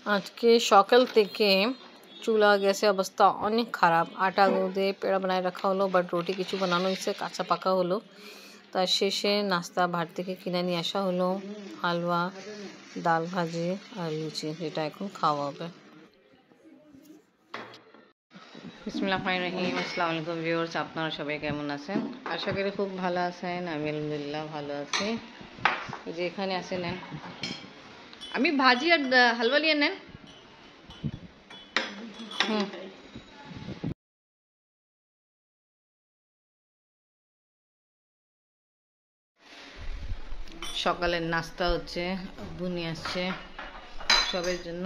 আজকে সকাল থেকে চুলা গ্যাসের অবস্থা অনেক খারাপ। আটা গুঁদে পেড়া বানায় রাখা হলো, বাট রুটি কিছু বানানো হয়েছে, কাঁচা পাকা হলো। তার শেষে নাস্তা ভাত থেকে কিনে নিয়ে আসা হলো, হালুয়া, ডাল ভাজি আর লুচি, যেটা এখন খাওয়া হবে। বিসমিল্লাহির রহমানির রহিম। আসসালামু আলাইকুম ভিউয়ার্স, আপনারা সবাই কেমন আছেন? আশা করি খুব ভালো আছেন। আমি আলহামদুলিল্লাহ ভালো আছি। যে এখানে আছে নেন, আমি ভাজি আর হালুয়া নিয়ে নেন। সকালের নাস্তা হচ্ছে, আব্বু নিয়ে আসছে সবের জন্য।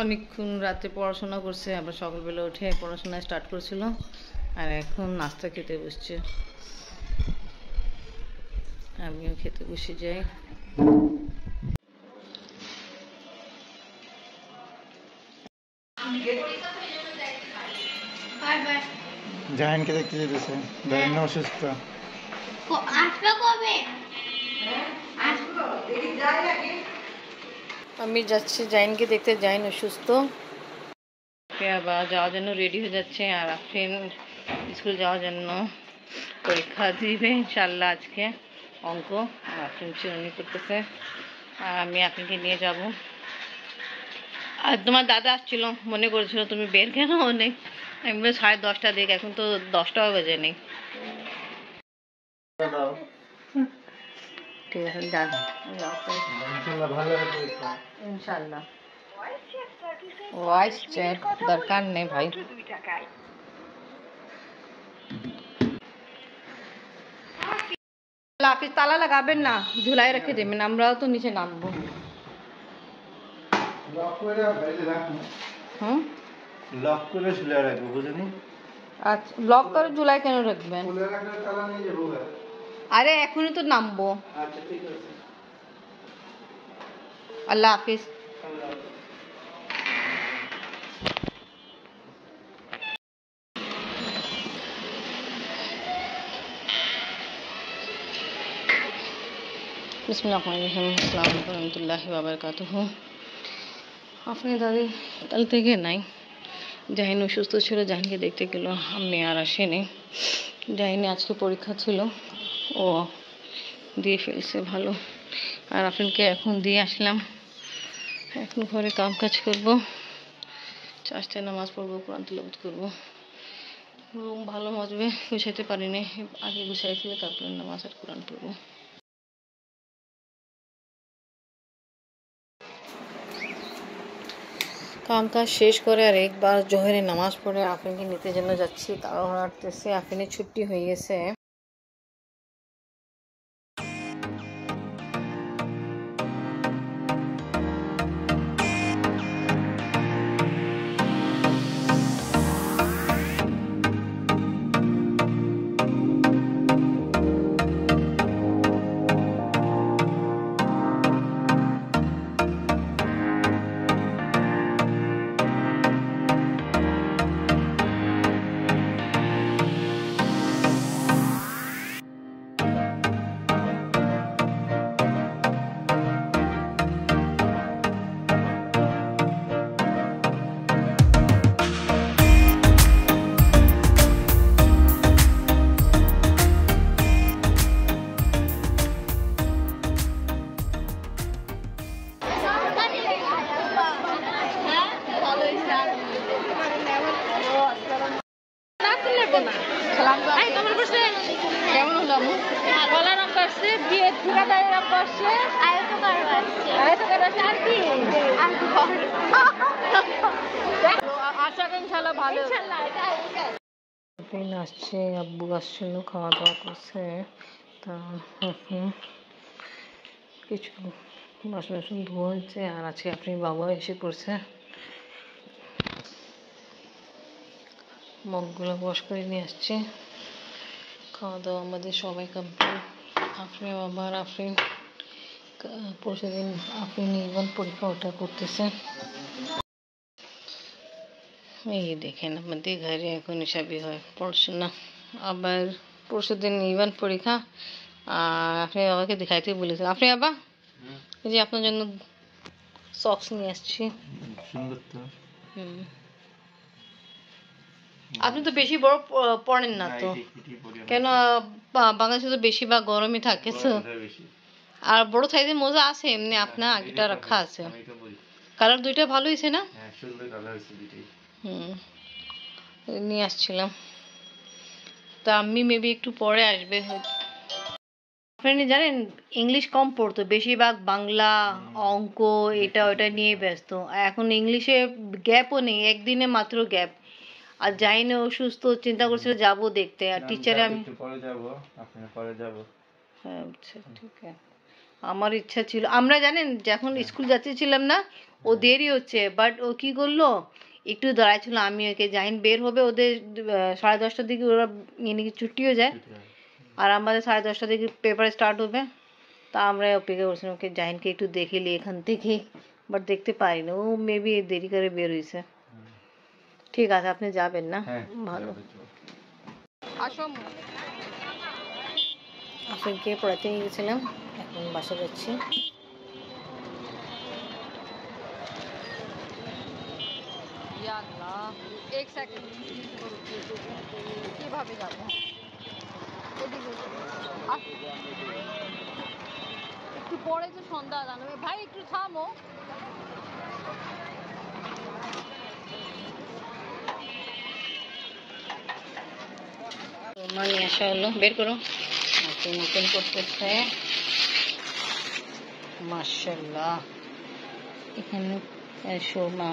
অনেকক্ষণ রাতে পড়াশোনা করছে, আবার সকালবেলা উঠে পড়াশোনা স্টার্ট করছিল, আর এখন নাস্তা খেতে বসছে। আমিও খেতে বসে যাই। জাহানকে দেখতে যেতেছে, জাহান অসুস্থ। আমি যাচ্ছি জাইনকে দেখতে, জাইন অসুস্থ। আবার যাওয়ার জন্য রেডি হয়ে যাচ্ছে, আর আফরিন স্কুল যাওয়ার জন্য পরীক্ষা দিবে ইনশাল্লাহ আজকে অঙ্ক। আর আফরিন চিরুনি করতেছে, আর আমি আফরিনকে নিয়ে যাব। আর তোমার দাদা আসছিল, মনে করেছিল তুমি বের কেন অনেক। আমি বলি 10:30 দিক, এখন তো 10টাও বেজে নেই। ঠিক আছে যান, ইনশাল্লাহ। ভয়েস চেক দরকার নেই ভাই। অফিস তালা লাগাবেন না, ঝুলাই রেখে দেবেন, আমরাও তো নিচে নামবো। লক করে ঝুলে রাখবো, বুঝলি? আচ্ছা, লক করে ঝুলাই কেন রাখবেন? আরে এখনই তো নামবো। আচ্ছা ঠিক আছে, আল্লাহ হাফিজ। বিসমিল্লাহির আসসালামু আলাইকুম রহমতুল্লাহি ওয়া বারাকাতুহু। আপনি দাদি কাল থেকে নাই। জাহিন অসুস্থ ছিল, জাহিনকে দেখতে গেল, আমি আর আসেনি। জাহিনে আজকে পরীক্ষা ছিল, ও দিয়ে ফেলছে ভালো। আর আফরিনকে এখন দিয়ে আসলাম, এখন ঘরে কাম কাজ করবো, চারটায় নামাজ পড়বো, কোরআন তিলাওয়াত করবো। রুম ভালো মজবে, গুছাইতে পারিনি, আগে গুছাই ফেলে তারপরে নামাজ আর কোরআন পড়বো। কাম কাজ শেষ করে আর একবার জোহরে নামাজ পড়ে আফরিনকে নিতে জন্য যাচ্ছি। তারাও হাঁটতেছে, আফরিনের ছুটি হয়ে গেছে। কেমন হলো? কলার রং করছে, বিয়ে ঠিকাদারের রং করছে, আশা করি ইনশাল্লাহ ভালো আসছে। আব্বু আসছিল, খাওয়া দাওয়া করছে। তা কিছু বাসন বাসন ধোয়া হয়েছে, আর আছে আপনি বাবা এসে পড়ছে, মগগুলো ওয়াশ করে নিয়ে আসছে। খাওয়া দাওয়া আমাদের সবাই কমপ্লিট। আফরিন আবার আফরিন পরশুদিন আফরিন ইভেন পরীক্ষা ওটা করতেছে। এই দেখেন আমাদের ঘরে এখন এসবই হয়, পড়াশোনা। আবার পরশুদিন ইভেন পরীক্ষা, আর আপনি বাবাকে দেখাইতে বলেছেন। আপনি বাবা এই যে আপনার জন্য সক্স নিয়ে আসছি। সুন্দর তো। হুম, আপনি তো বেশি বড় পড়েন না তো, কেন বাংলাদেশে তো বেশিরভাগ গরমই থাকে তো। আর বড় সাইজের মোজা আছে এমনি আপনার আগেটা রাখা আছে। কালার দুইটা ভালো হয়েছে না? হুম, নিয়ে আসছিলাম। তা আমি মেবি একটু পরে আসবে হয়তো। আপনি জানেন ইংলিশ কম পড়তো, বেশিরভাগ বাংলা, অঙ্ক, এটা ওটা নিয়ে ব্যস্ত। এখন ইংলিশে গ্যাপও নেই, একদিনে মাত্র গ্যাপ। আর যাইনি, অসুস্থ, চিন্তা করছিল যাবো দেখতে, আর টিচারে আমি পরে যাব, আপনার পরে যাব। হ্যাঁ আচ্ছা ঠিক আছে। আমার ইচ্ছা ছিল, আমরা জানেন যখন স্কুল যাচ্ছিলাম না, ও দেরি হচ্ছে, বাট ও কি করলো, একটু দাঁড়াইছিল, আমি ওকে জাইন বের হবে ওদের 10:30টার দিকে, ওরা নাকি ছুটিও যায়, আর আমাদের 10:30টার দিকে পেপার স্টার্ট হবে। তা আমরা অপেক্ষা করছিলাম ওকে জাইনকে একটু দেখেলি এখান থেকে, বাট দেখতে পাইনি, ও মেবি দেরি করে বের হয়েছে। ঠিক আছে, আপনি যাবেন না? ভালো। আসম আসলকে পড়াতে নিয়ে গেছিলাম, এখন বাসা যাচ্ছি। এক সেকেন্ড, কিভাবে যাবো? একটু পরে তো সন্ধ্যা জানাবে, ভাই একটু থামো। তোমার নিয়ে আসা হলো, বের করো। নতুন নতুন করতেছে, মাশাআল্লাহ। এখানে শোমা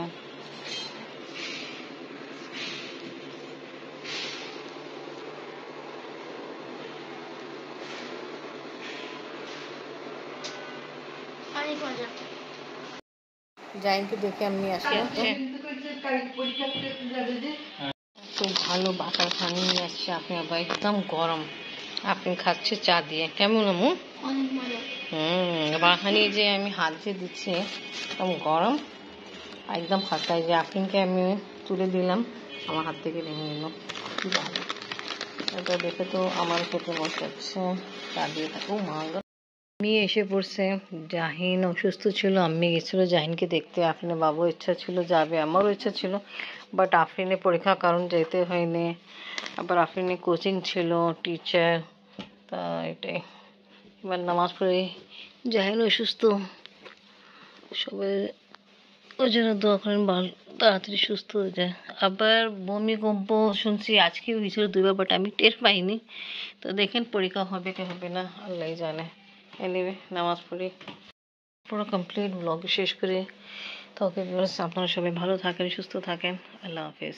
জাইনকে দেখে আমি আসলাম। তো ভালো বাটার পানি নিয়ে আসছে, আপনি আবার একদম গরম, আপনি খাচ্ছে চা দিয়ে, কেমন আমু? বাহানি যে আমি হাত দিয়ে দিচ্ছি একদম গরম, একদম হালকা, যে আফরিনকে আমি তুলে দিলাম, আমার হাত থেকে ভেঙে নিল। কি ভালো, এটা দেখে তো আমার খেতে মনে হচ্ছে চা দিয়ে থাকবো। আমি এসে পড়ছে, জাহিন অসুস্থ ছিল, আমি গেছিল জাহিনকে দেখতে, আফরিনের বাবু ইচ্ছা ছিল যাবে, আমারও ইচ্ছা ছিল, বাট আফরিনের পরীক্ষার কারণ যেতে হয়নি। আবার আফরিনের কোচিং ছিল, টিচার, তা এটাই। এবার নামাজ পড়ে, জাহিন অসুস্থ, সবাই ওই জন্য দোয়া করেন ভালো তাড়াতাড়ি সুস্থ হয়ে যায়। আবার ভূমিকম্প শুনছি আজকেও হয়েছিল 2বার, বাট আমি টের পাইনি। তো দেখেন পরীক্ষা হবে কি হবে না আল্লাহ জানে। এনিওয়ে নামাজ পড়ি, পুরো কমপ্লিট ব্লগ শেষ করে তোকে আপনারা সবাই ভালো থাকেন, সুস্থ থাকেন। আল্লাহ হাফেজ।